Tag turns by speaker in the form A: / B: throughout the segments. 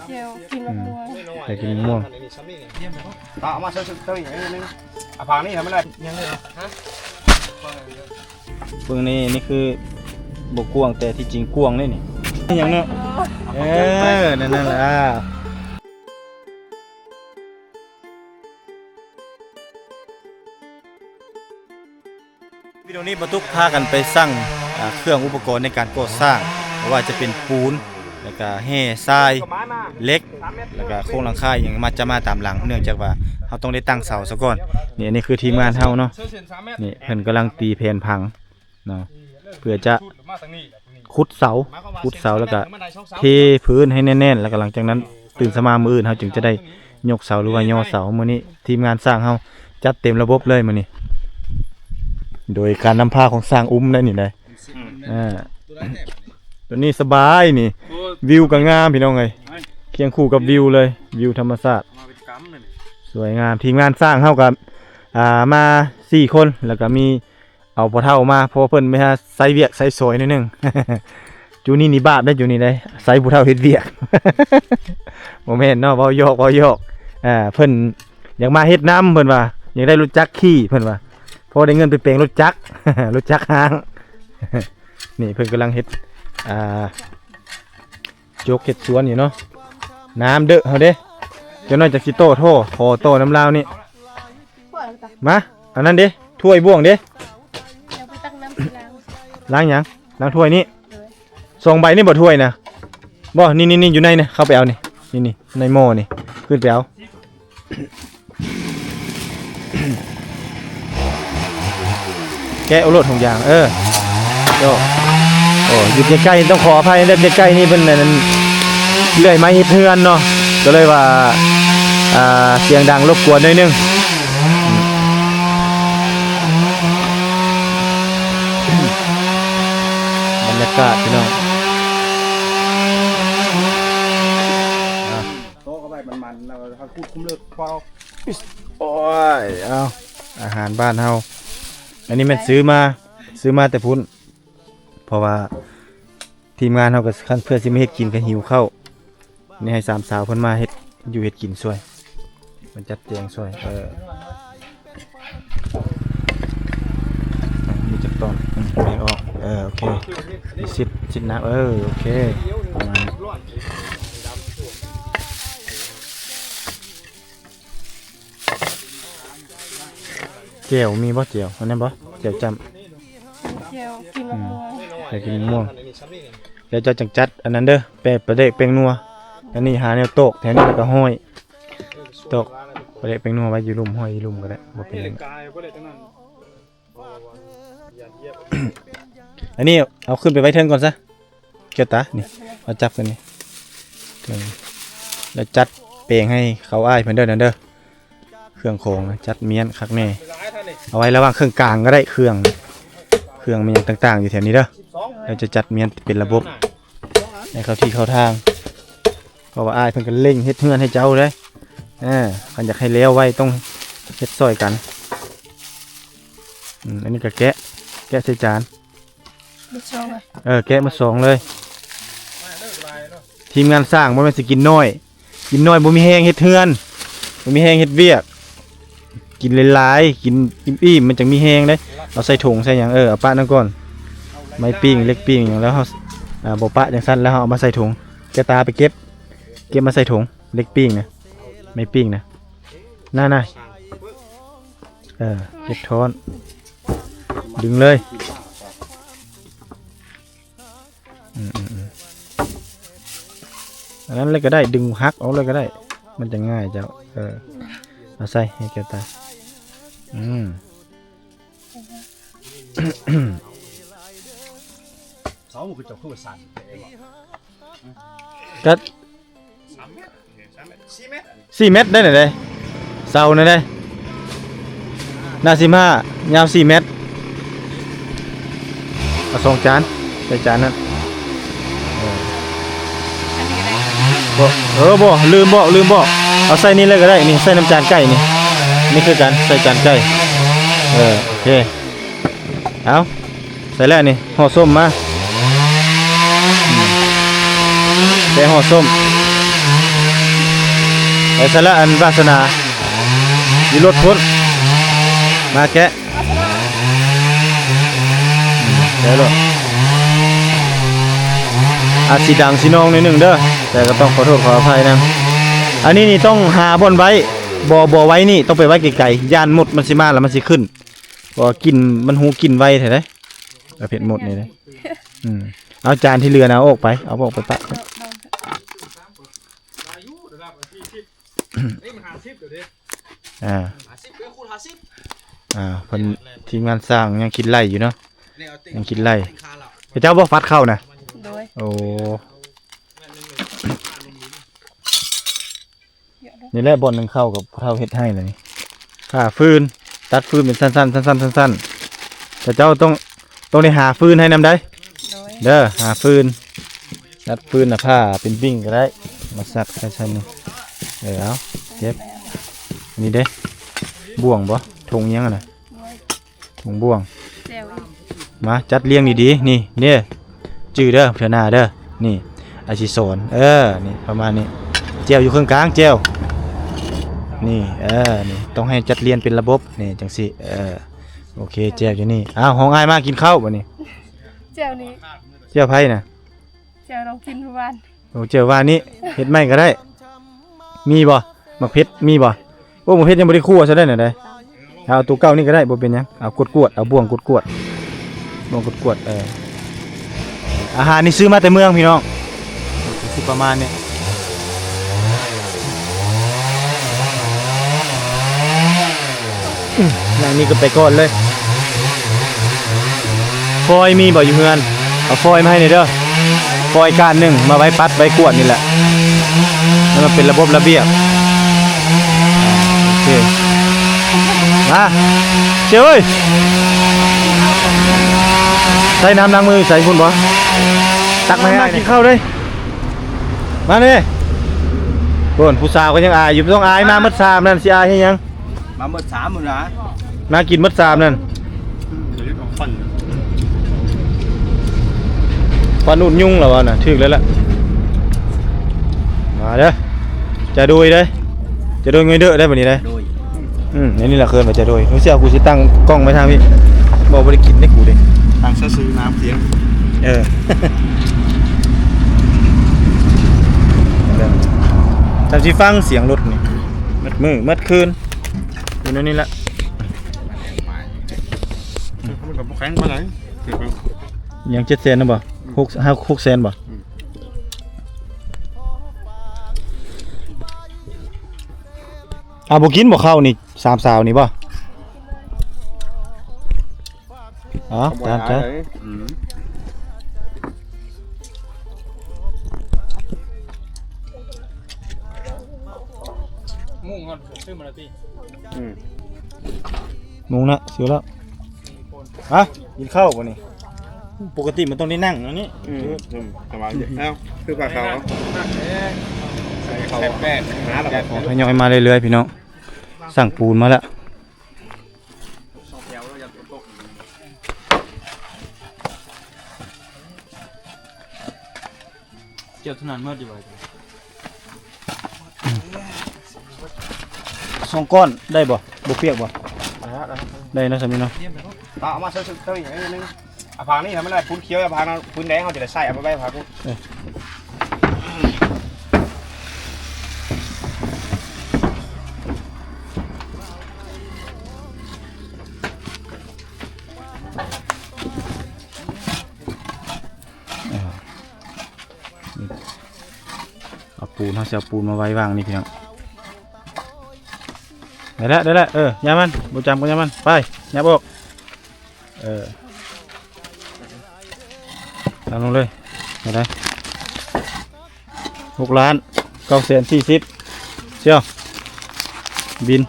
A: เจียวกินมะม่วง
B: ไปกินมะม่วง
C: ต่อมาเฉยๆอย่างนี้ผักนี่ทำอะไรยังไงฮะ
B: เบื้องนี้นี่คือบกกวงแต่ที่จริงกวงนี่นี่อย่างเนี้ยนั่นแหละวิดีโอนี้บรรทุกพากันไปสร้างเครื่องอุปกรณ์ในการก่อสร้างไม่ว่าจะเป็นปูนแล้วก็แห่ทรายเหล็กแล้วก็โครงหลังคาอย่างมาตามหลังเนื่องจากว่าเขาต้องได้ตั้งเสาซะก่อนนี่คือทีมงานเฮาเนาะนี่เพิ่นกำลังตีแผ่นพังเนาะเพื่อจะขุดเสาแล้วก็เทพื้นให้แน่นๆแล้วก็หลังจากนั้นตื่นสมามื้ออื่นเฮาจึงจะได้ยกเสาหรือว่าย่อเสามื้อนี้ทีมงานสร้างเฮาจัดเต็มระบบเลยมื้อนี้โดยการนำพาของสร้างได้นี่ได้ตัวนี้สบายนี่วิวก็งามพี่น้องเอ้ยเคียงคู่กับวิวเลยวิวธรรมชาติสวยงามทีมงานสร้างเฮากับมา4คนแล้วก็มีเอาพอเท่ามาเพราะเพิ่นไม่ฮะไซเวียกไซสวยนิดนึง จูนี่บาปได้จูนี่ได้ไซผู้เท่าเฮ็ดเวียก โมเมนต์เนาะเว้ายอกเพิ่นอยากมาเฮ็ดน้ำเพิ่นว่าอยากได้รถจักรขี่เพิ่นว่าพอได้เงินไปเปลงรถจักร รถจักรห้าง นี่เพิ่นกำลังเฮ็ดโจกเฮ็ดสวนอยู่เนาะน้ำเด้อเฮาเด้เจ้าน้อยจากสิโต้โทขอโต้น้ำลาวนี่มาอันนั้นเด้ถ้วยบ่วงเด้ล้างหยังล้างถ้วยนี่2ใบนี่บ่ถ้วยนะบ่นี่อยู่ในนะเข้าไปเอานี่ในหม้อนี่ขึ้นไปเอา แกะเอารถของอย่างโอ้อยู่ใกล้ๆต้องขออภัยเล่นใกล้ๆนี่เป็นนั่นเลื่อยไม้เฮ็ดเฮือนเนาะก็เลยว่าเสียงดังรบกวนหน่อยนึงบรรยากาศพี่น้อง
C: โต๊ะก็ไปมันๆแล้วเขาคุ้มเลือกพอ
B: โอ้ยเอาอาหารบ้านเฮาอันนี้แม่นซื้อมาแต่พุ่นเพราะว่าทีมงานเฮาก็คันเพื่อสิมาเฮ็ดกินก็หิวข้าวนี่ให้3สาวเพิ่นมาเฮ็ดอยู่เฮ็ดกินช่วยมันจัดแจงช่วยมีจักตอนไม่ออกโอเคสิบน้ำโอเคเจียวมีบ่เจียวอันนั้นบ่เจียวจำ
A: เจียวกินมะม่วง
B: ใส่กินม่วงเดี๋ยวจะจัดอันนั้นเด้อแปะประเดกแป้งนัวอันนี้หาแนวโตกแถวนี้แล้วก็ห้อยโตกประเดกแป้งนัวไว้อยู่ลุ่มห้อยอยู่ลุ่มก็ได้บ่เป็นหยังอันนี้เอาขึ้นไปไว้เทิงก่อนซะเกี่ยวตานี่เอาจับกันนี่แล้วจัดแป้งให้เขาอ้ายเพิ่นเด้อนั่นเด้อเครื่องโคงจัดเมียนคักแน่เอาไว้ระหว่างเครื่องกลางก็ได้เครื่องมีอย่างต่างๆอยู่แถวนี้เด้อเราจะจัดเมียนเป็นระบบให้เข้าที่เข้าทางเพราะว่าอ้ายเพิ่นก็เร่งเฮ็ดเฮือนให้เจ้าเลยคันอยากให้แล้วไว้ต้องเฮ็ดซอยกันอันนี้ก็แกะใส่จานแกะมา2เลยทีมงานสร้างบ่แม่นสิกินน้อยบ่มีแฮงเฮ็ดเฮือนบ่มีแฮงเฮ็ดเวียกกินหลายๆกินอิ่มๆมันจังมีแฮงเด้เอาใส่ถุงใส่หยังเอาปะนั่นก่อนไม้ปิ้งเล็กปิ้งอย่างแล้วเฮาบ่ปะจังซั่นแล้วเฮาเอามาใส่ถุงแกตาไปเก็บมาใส่ถุงเล็กปิ้งนะไม้ปิ้งนะน่าเก็บท้อนดึงเลยอันนั้นเลยก็ได้ดึงฮักเอาเลยก็ได้มันจะง่ายเจ้าเอาใส่ให้แกตา
C: เสาคือจะคู่สั่น
B: ก็4 เมตรได้ไหนเลยเสาเนี่ยได้หน้า15ยาว4 เมตรเอา2 จานใส่จานนั้นบ่ลืมบ่เอาใส่นี่เลยก็ได้นี่ใส่น้ำจานไก่นี่คือการใส่จานไก่โอเคเอาใส่แล้วนี่ห่อส้มมาใส่ห่อส้ม ไปซะละอันวาสนามีรถพ้นมาแกะแกะรถอาจสิดังสิน้องนิดหนึ่งเด้อแต่ก็ต้องขอโทษขออภัยนะอันนี้นี่ต้องหาบอนไว้บ่ไว้นี่ต้องไปไว้ไกลๆย่านหมดมันสิมาแล้วมันสิขึ้นบ่กินมันหูกินไวแท้เด้เผ็ดหมดนี่เด้เอาจานที่เหลือนะเอาออกไปเอาออกไปปะเพิ่นทีมงานสร้างยังคิดไล่อยู่เนาะยังคิดไล่พระเจ้าบ่ฟัดเข้านะ
A: โดย
B: โอ้นี่แหละบ่อนนึงเข้ากับเท่าเฮ็ดให้เลยค่าฟืนตัดฟืนเป็นสั้นๆสั้นๆแต่เจ้าต้องได้หาฟืนให้นำได้เด้อหาฟืนตัดฟืนน่ะผ้าเป็นบิ่งก็ได้มาซักใส่ๆนี่เอาเก็บนี่เด้บ่วงบ่ถุงยังอ่ะนะถุงบ่วงมาจัดเรียงดีๆนี่เนี่ยจื้อเด้อเพื่อนหน้าเด้อนี่อาชิโซนนี่ประมาณนี้เจลอยู่เครื่องกลางเจลนี่นี่ต้องให้จัดเรียงเป็นระบบนี่จังสิโอเคเจลอยู่นี่ห้องอ้ายมากินข้าวบ่นี่
A: เจลนี้
B: เจลไผน่ะ
A: เจลลองกินทุกวัน
B: โอ้เจลว่านี้เฮ็ดไม่ก็ได้มีบ่มักเพชรมีบ่โอ้มักเพชรยังบ่ได้คั่วซะได้น่ะได้เอาตัวเก่านี่ก็ได้บ่เป็นหยังเอากวดเอาบ่วงกวดบ่วงกวดอาหารนี่ซื้อมาแต่เมืองพี่น้องสิประมาณนี้อย่างนี้ก็ไปก่อนเลยฟอยมีบ่อยู่เฮือนเอาฟอยมาให้หน่อยเด้อฟอยก้านหนึ่งมาไว้ปัดไว้กวดนี่แหละแล้วมันเป็นระบบระเบียบโอเคมาเจ้ยใส่น้ำล้างมือใส่คุณบ่ตักมาให้กินข้าวเลยมาเลยบ่นผู้สาวก็ยังอายอยู่ต้องอายมามัด3นั่นสิอายให้ยัง
C: มาหมด3หมดนะ
B: มากินมัด3นั่นฟันอุ่นยุ่งเหรอวะน่ะถึกแล้วล่ะมาเด้อจะโดยเด้อจะโดยเงยเด้อได้แบบนี้ได้นี่แหละเคินว่าจะโดยรู้สึกกูสิตั้งกล้องไว้ทางพี่บอกบริกินให้กูดิ
C: ตั้งซื้อน้ำเสียง
B: ทำสิฟังเสียงรถนี่มัดคืนอยู่นั่นนี่แหละ
C: มันกับแข็งมาไหน
B: ยัง700,000นะบ่600,000บ่บ่กินบ่เข้านี่3สาวนี่บ่ตามใจมุ่งก่อนซื้อมาแล้วพี่มุ่งนะซื้อแล้วกินข้าวบ่นี่ปกติมันต้องได้นั่งอันนี้
C: สบายดีคือปลาเขาใส่เขาแป้ง
B: ทยอยมาเรื่อยๆพี่น้องสั่งปูนมาแล้วเจียวทุนันเมื่อดีกว่า2 ก้อนได้บ่เปียกบ่ได้นะสามีเนาะ
C: ต่อมาเสื้อตัวอย่างนึงผักนี่ทำไม่ได้พื้นเขียวผักนั้นพื้นแดงเขาจะได้ใส่เอาไปผักกู
B: เอาปูนเขาจะเอาปูนมาไว้วางนี่พี่น้องได้แล้วยามันบูจำกูยามันไปยาบอกทำลงเลยได้6,940,000เชียวบิน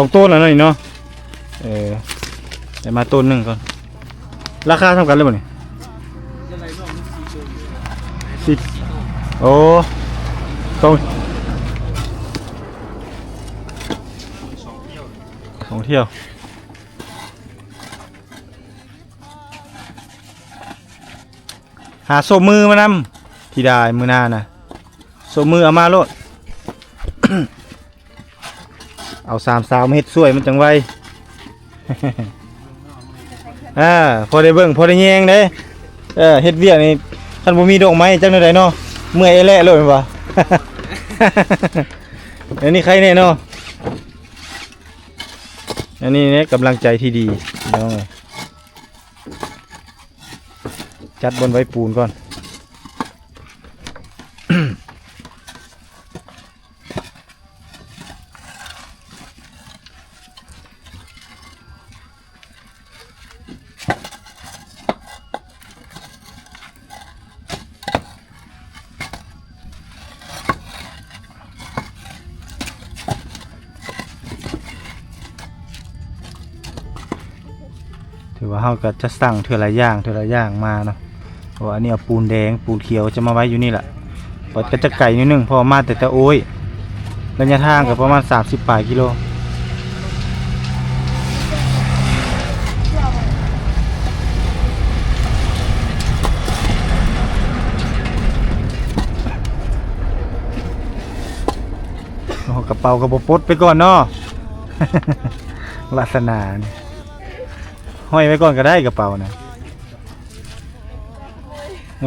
B: 2 ต้นแล้วนี่เนาะได้มาต้นหนึ่งก่อนราคาเท่ากันเลยบ่นี่10โอ้2 เที่ยวหาโซมือมานำที่ได้มือหน้านะ สมมือเอามาโลด เอา3 สาวมาเฮ็ดสวยมันจังไว พอได้เบิ่งพอได้แยงเด้เฮ็ดเวียกนี่คันบ่มีดอกไม้จังได๋เนาะเมื่อยแล่โลดแม่นบ่ อันนี้ใครแน่เนาะอันนี้เนี่ยกำลังใจที่ดีน้องเอ้ยจัดบนไว้ปูนก่อน ถือว่าเราก็จะสั่งเทื่อละอย่างมาเนาะเพราะว่าอันนี้เอาปูนแดงปูนเขียวจะมาไว้อยู่นี่แหละก็จะไก่นิดนึงเพอมาแต่โอ้ยระยะทางก็ประมาณ30 ปลายกิโลกระเป๋ากระเป๋าปลดไปก่อนเนาะ วาสนาเนี่ยห้อยไว้ก่อนก็ได้กระเป๋านะ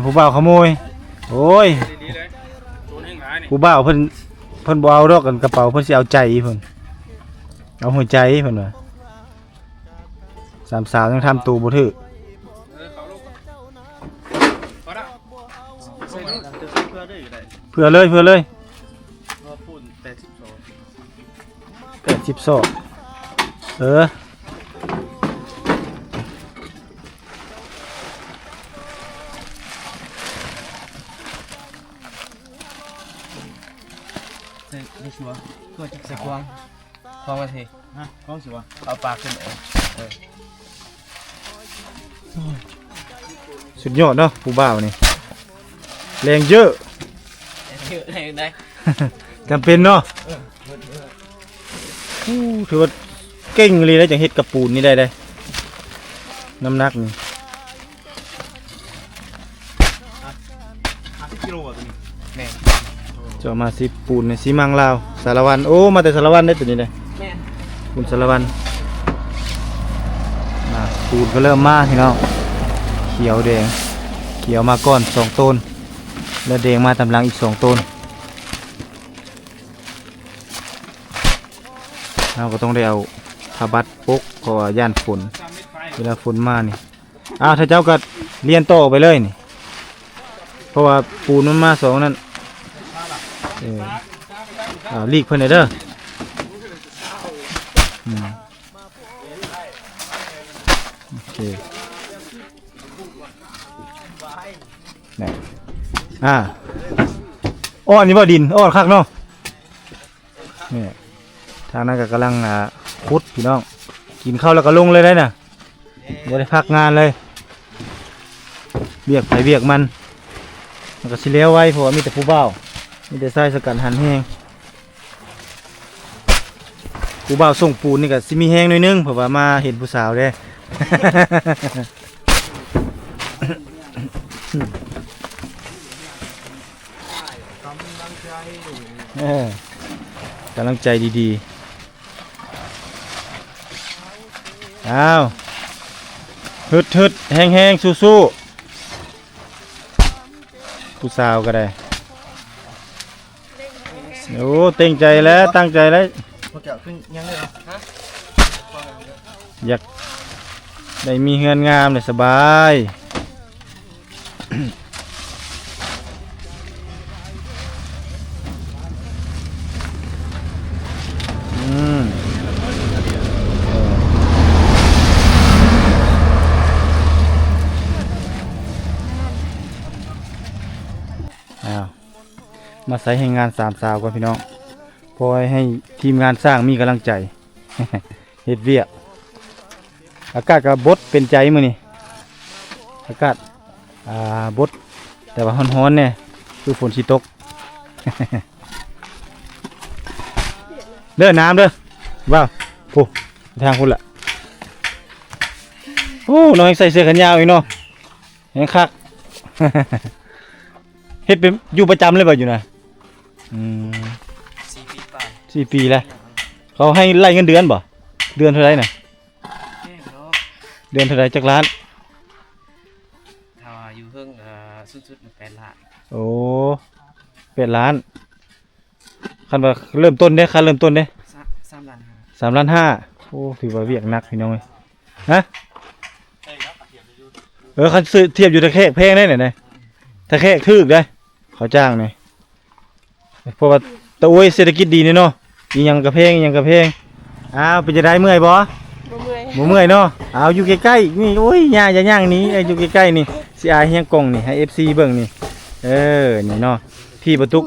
B: ผู้บ่าวขโมยโอ้ยผู้บ่าวเพิ่นบ่เอาดอกกันกระเป๋าเพิ่นสิเอาใจเพิ่นเอาหัวใจเพิ่นว่า3 สาวต้องทำตูบ่ถือเพื่อเลย80 ศอก
C: ไม่ชัวร์เพื่อจะใส่ควงควงมาทีฮะควงสิวะเอาปากขึ้น
B: สุดยอดเนาะผู้บ่าวนี่แรงเยอะ
C: ได้
B: จำเป็นเนาะถือว่าเก่งเลยนะจังเฮ็ดกระปูนนี่ได้น้ำหนักนี่
C: 50 กิโลตัวนี้แม่
B: จะมาสิปูนในสีมังลาวสารวันโอ้มาแต่สารวันได้ตัวนี้เลยปูนสารวันปูนก็เริ่มมาพี่น้องเขียวแดงเขียวมาก่อน2 ต้นแล้วแดงมาตำลังอีก2 ต้นเราก็ต้องได้เอาผ้าบัดปกเพราะว่าย่านฝนเวลาฝนมานี่ถ้าเจ้าก็เรียนต่อไปเลยนี่เพราะว่าปูนมันมา2นั่นลีกเพิ่นเด้อโอเคนี่อ้อนนี่บ่ดินอ้อนคักเนาะนี่ทางนั้นก็กำลังขุดพี่น้องกินข้าวแล้วก็ลงเลยได้น่ะบ่ได้พักงานเลยเบียกไปเบียกมันก็สิแล้วไว้เพราะว่ามีแต่ผู้บ่าวมีแต่ทรายสกัดหันแห้งผู้บ่าวส่งปูนนี่ก็สิมีแห้งหน่อยนึงเพราะว่ามาเห็นผู้สาวเด้กำลังใจดีๆฮึดแห้งสู้ๆผู้สาวก็ได้โอ้เต็งใจแล้วตั้งใจแล้วอยากได้มีเฮือนงามเลยสบายมาใส่ให้งาน3 สาวก่อนพี่น้องพอให้ทีมงานสร้างมีกำลังใจ เฮ็ดเวียกอากาศก็บดเป็นใจมื้อนี้อากาศบดแต่ว่าร้อนๆเนี่ยคือฝนสิตก เด้อน้ำเด้อว้าวโอ้ทางคุณล่ะโอ้น้องใส่เสื้อแขนยาวอีกเนาะยังคัก เฮ็ดเป็นอยู่ประจำเลยบ่อยู่นะ อืม
D: 4 ปีไป
B: 4 ปีแล้วเขาให้ไล่เงินเดือนบ่เดือนเท่าไหร่น่ะ
D: แม่เนาะ
B: เดือนเท่าไหร่จักล้าน
D: ถ้าว่าอยู่เพิ่งสุดๆมัน8 ล้าน
B: โอ้8 ล้านคันว่าเริ่มต้นเด้ค่าเริ่มต้นเด้
D: 3 ล้าน
B: 3 ล้าน 5โอ้ถือว่าเวียกหนักพี่น้องเอ้ยฮะคันซื้อเทียบอยู่ตะแคกแพงได้ไหนตะแคกถูกได้เขาจ้างนี่เพราะว่าตะโอยเศรษฐกิจดีนี่เนาะอีหยังก็แพงอีหยังก็แพงอ้าวเป็นจะได้เมื่อยบ่
A: บ่เมื่อย
B: บ่เมื่อยเนาะเอาอยู่ใกล้ๆนี่โอ้ยย่าอย่าย่างหนี้อยู่ใกล้ๆนี่สิอายเฮียงกงนี่ให้ FC เบิ่งนี่นี่เนาะพี่ประตุก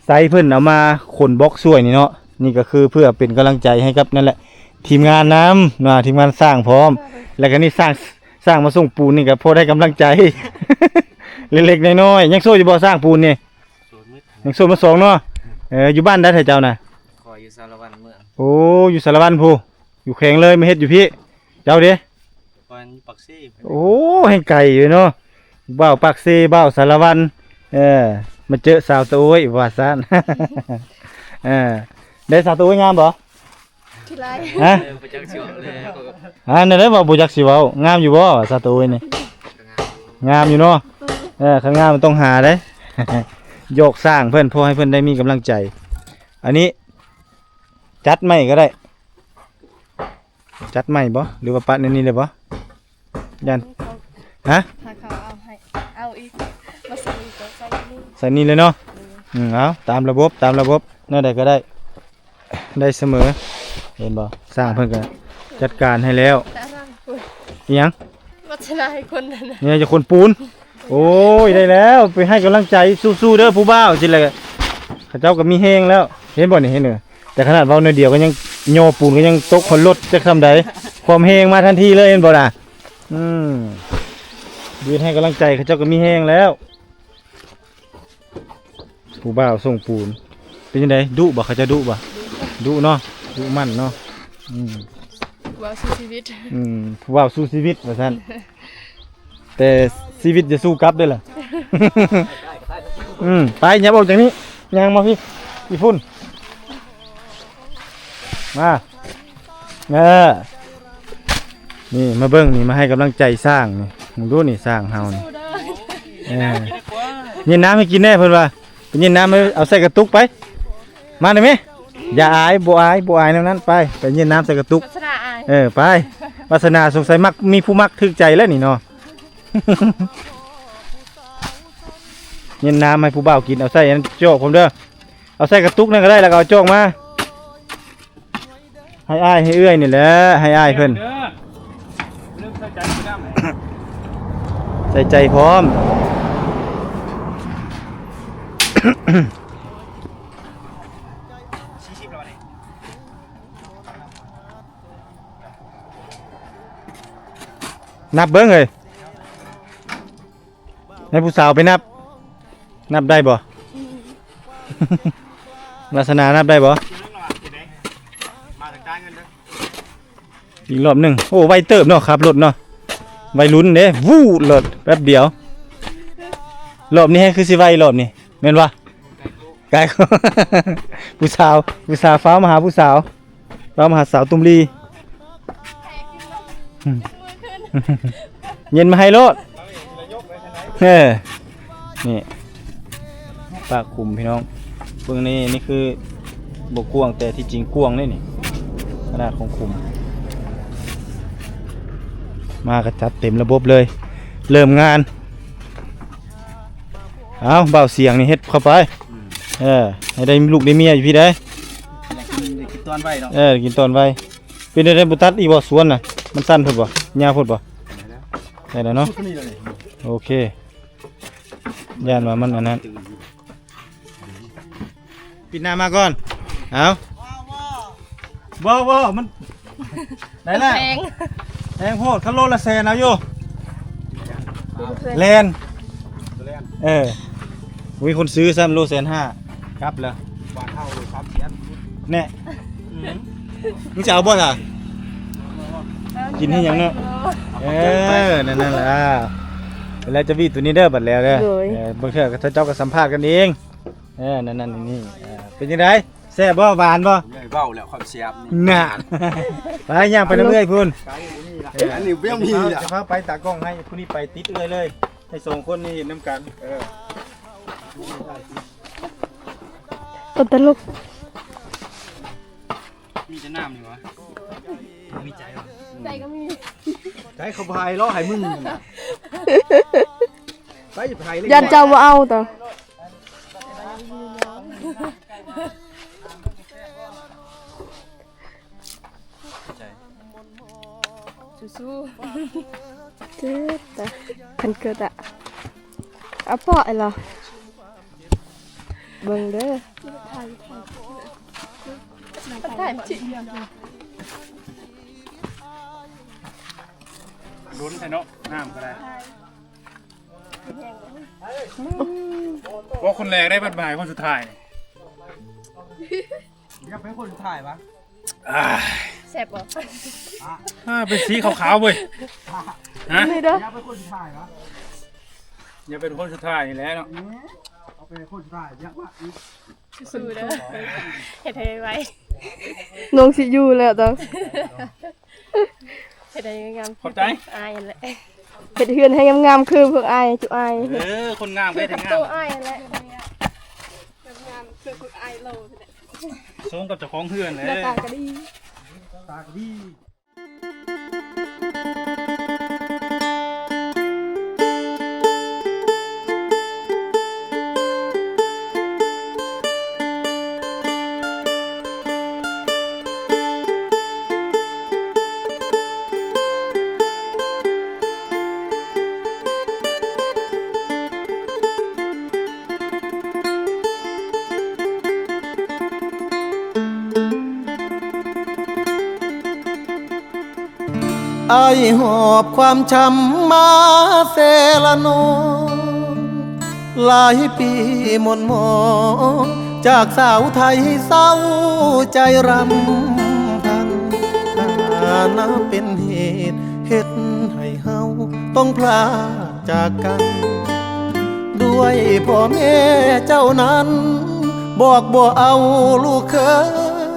B: ไซส์เพิ่นเอามาขนบล็อกสวยนี่เนาะนี่ก็คือเพื่อเป็นกำลังใจให้กับนั่นแหละทีมงานน้ำทีมงานสร้างพร้อม แล้วก็นี่สร้างมาส่งปูนนี่ก็พอได้กำลังใจ เล็กๆน้อยๆยังโซ่อยู่บ่สร้างปูนนี่
D: สูตรมืด
B: ยังโซ่มา2เนาะอยู่บ้านได้ไถเจ้าน่ะ
D: คอยอยู่สารวัตรเมือง
B: โอ้อยู่สารวัตรพูอยู่แข็งเลยไม่เฮ็ดอยู่พี่เจ้าเด้
D: คอยอยู่ปักซี่
B: โอ้ให้ไก่อยู่เนาะบ้าวปากเซบ้าวสารวัตรมาเจอสาวตะโอ้ยว่าซั่น ได้สาวตะโอ้ยงามบ่
A: ที่ไร
B: ฮะ
D: ประจักษ์ช่วงเลย
B: นั่นได้บ่บ่จักสิเว้างามอยู่บ่สาวตะโอ้ยนี่งามอยู่เนาะข้างงามมันต้องหาเด้ โยกสร้างเพิ่นเพื่อให้เพิ่นได้มีกำลังใจ อันนี้ จัดใหม่ก็ได้ จัดใหม่บ่หรือว่าปัดในนี้เลยบ่ยันฮะ
A: ถ้าเขาเอาอีกมาใส่อีกก็ใส่นี่
B: ใส่นี่เลยเนาะเอาตามระบบนั่นใดก็ได้ ได้เสมอ เห็นบ่สร้างเพิ่นก็จัดการให้แล้ว
A: แต่ร่างคุณ
B: อีหยัง
A: วัฒนาให้คนนั้นน่ะ
B: เนี่ยจะคนปูน โอ้ยได้แล้วไปให้กำลังใจสู้ๆเด้อผู้บ่าวสิแหละเขาเจ้าก็มีแฮงแล้ว เห็นบ่นี่เห็นเด้อแต่ขนาดเว้าหน่อยเดียวก็ยังโยปูนก็ยังตกคนรถจักซำใดความแฮงมาทันทีเลยเห็นบ่ล่ะยืนให้กำลังใจเขาเจ้าก็มีแฮงแล้ว ผู้บ่าวส่งปูนเป็นจังไดดุบ่เขาจะดุบ่ดุเนาะดุมั่นเนาะ
A: ว่าสู้ชีวิต
B: ผู้บ่าวสู้ชีวิตว่าซั่นแต่ชีวิตจะสู้กลับเด้อล่ะ ไปอย่าบอกจากนี้ยังมาพี่พุ่นมานี่มาเบิ้งนี่มาให้กำลังใจสร้างนี่มึงดูนี่สร้างเฮานี่
A: สู้เด้อ
B: เย็นน้ำให้กินแน่เพิ่นว่าไปเย็นน้ำเอาใส่กระตุกไปมาได้ไหมอย่าอายบ่อายแนวนั้นไปเย็นน้ำใส่กระตุก
A: วัฒนาอาย
B: ไปวาสนาสงสัยมักมีผู้มักถึกใจแล้วนี่เนาะ เย็นน้ำให้ผู้บ่าวกินเอาใส่อันโจกผมเด้อเอาใส่กระตุกนั่นก็ได้แล้วก็เอาโจกมาให้อ้ายให้เอื้อยนี่แหละให้อ้ายเพิ่นใส่ใจพร้อม นับเบิ้งเลยให้ผู้สาวไปนับได้บ่ ลักษณะนับได้บ่อีกรอบหนึ่งโอ้ไวเติบเนาะครับรถเนาะไวลุ้นเด้วู้รถแป๊บเดียวรอบนี้ให้คือสิไวรอบนี้แม่นวะไกล ผู้สาวฟ้ามาหาผู้สาวสาวตุมลี เย็นมาให้โลดนี่ปากคุมพี่น้องเบื้องนี้นี่คือบกกวงแต่ที่จริงกวงนี่ขนาดของคุมมากระจัดเต็มระบบเลยเริ่มงานเอาเบาเสียงนี่เฮ็ดเข้าไปให้ได้ลูกได้เมียอยู่พี่ได้
D: กินตอนไว้เนาะ
B: กินตอนไว้เป็นได้บุตัดอีบ่สวนน่ะมันสั้นพุ่นบ่ยาวพุ่นบ่ได้แล้วเนาะโอเคย่านว่ามันอันนั้นปิดหน้ามาก่อนเอาว้าวมันได้แล้วแพงโพดคันโลละแสนเอาอยู่แลนมีคนซื้อซ้ำโล150,000ครับแล้ว
C: บ้านเฮาเลยครับเสียน
B: แน่มึงจะเอาบ่ล่ะกินให้ยังเนาะนั่นแหละแล้วจะวีตัวนี้เด้อบัดแล้วเด้อบางเทื่อก็เจ้าก็สัมภาษณ์กันเอง นั่นนี่เป็นยังไงแซ่บบ่หวานบ่
C: เลยเบ้าแล้วความเสียบนี่
B: น่ะไปย่างไปเรื่อยๆพุ่น
C: อันนี้เบี้ยมี
B: จะพาไปตากล้องให้ผู้นี้ไปติดเลยให้สองคนนี้น้ำกัน
A: ตลก
D: มีจะน้ำอยู่วะมีใจวะ
A: ใจก็มี
B: ใช้เขาพายล้อให้มึงไปพายเลย
A: ยันเจ้ามาเอาต่อสู้ๆเจ็บแต่คันเกิดอะเอาปอไอ้เหรอเบิ่งเด้อถ่ายจิ๋ว
C: ลุ้นใช่เนาะน้ำก็ได้ว่าคนแรกได้บัตรหมายคนสุดท้ายนี่อยากเป็นคนสุดท้ายปะ
A: แซ่บบ่
C: เป็นสีขาวๆเว้ยฮะ
A: นี่เด้อ
C: อยากเป็นคนสุดท้ายปะอย่าเป็นคนสุดท้ายนี่แหละเนาะ
B: เอาเป็นคนสุดท้ายอยากว่า
A: สู้ๆเด้อเฮ็ดให้ไว้นงสิอยู่แล้วต้องเฮ็ดให้งาม
C: ขอบใจ
A: อายนั่นแหละเฮ็ดเฮือนให้งามๆคือพวกอายจุอาย
C: คนงามก็ได้งา
A: ตั
C: ม
A: วอายนั่นแหละงามคือพวกอายโล
C: สมกับเจ้าของเพื่อนเลย
A: หน้าตาก็ดี
B: ตากดี
E: ไอหอบความช้ำมาเซละนองหลายปีหม่นหมองจากสาวไทยเศร้าใจรำพันนับเป็นเหตุเฮ็ดให้เฮาต้องพลาดจากกัน ด้วยพ่อแม่เจ้านั้น บอกบ่เอาลูกเค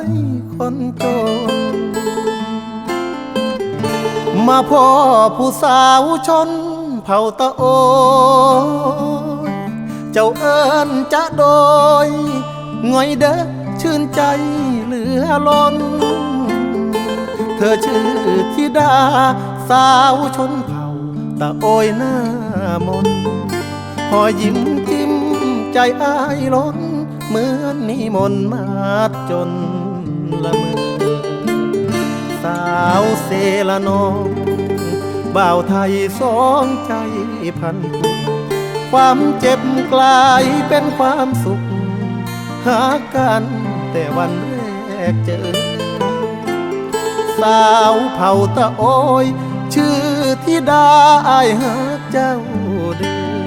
E: ยคนจน มาพ่อผู้สาวชนเผ่าตะโอยเจ้าเอิ้นจะโดยง่อยเด้อชื่นใจเหลือล้น เธอชื่อธิดาสาวชนเผ่าตะโอยหน้ามนหอยิ้มจิ้มใจอ้ายล้นเหมือนนิมนต์มาจนละเมอสาวเซละนองบ่าวไทยสองใจพันผูกความเจ็บกลายเป็นความสุขหากันแต่วันแรกเจอสาวเผ่าตะโอยชื่อธิดาอายหาเจ้าเด้อ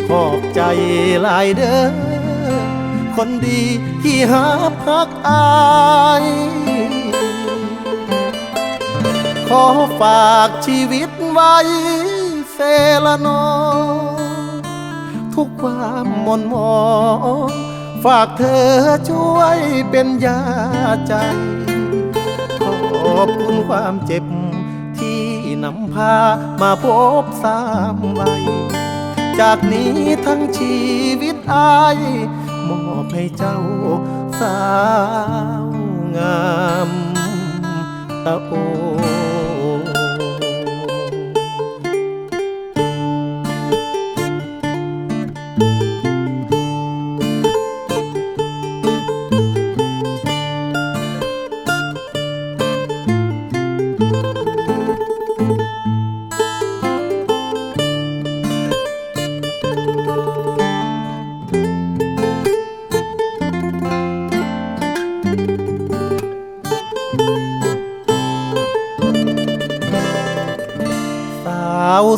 E: ขอบใจหลายเด้อคนดีที่หาพักอายขอฝากชีวิตไว้เซละนอทุกความหม่นหมองฝากเธอช่วยเป็นยาใจขอบคุณความเจ็บที่นำพามาพบสามวัยจากนี้ทั้งชีวิตอายมอบให้เจ้าสาวงามตะโอ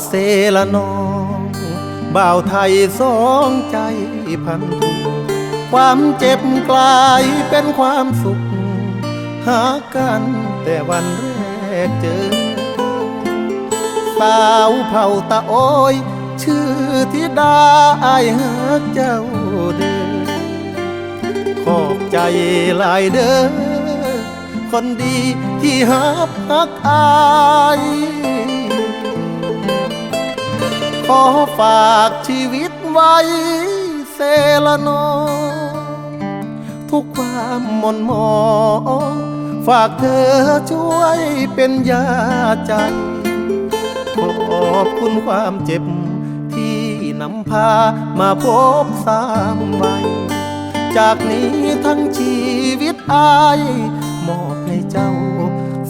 E: เซละนองบ่าวไทยสองใจพันผูกความเจ็บกลายเป็นความสุขหากันแต่วันแรกเจอสาวเผ่าตะโอย ชื่อธิดาอายฮักเจ้าเด้อขอบใจหลายเด้อคนดีที่ฮักอายขอฝากชีวิตไว้เซละนอทุกความหม่นหมองฝากเธอช่วยเป็นยาใจขอบคุณความเจ็บที่นำพามาพบสามวัยจากนี้ทั้งชีวิตอายมอบให้เจ้า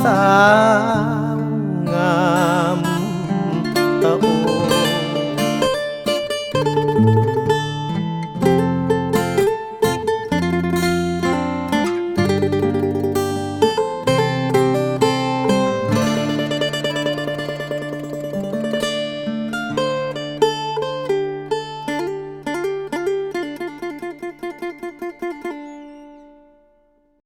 E: สาวงามตะโอ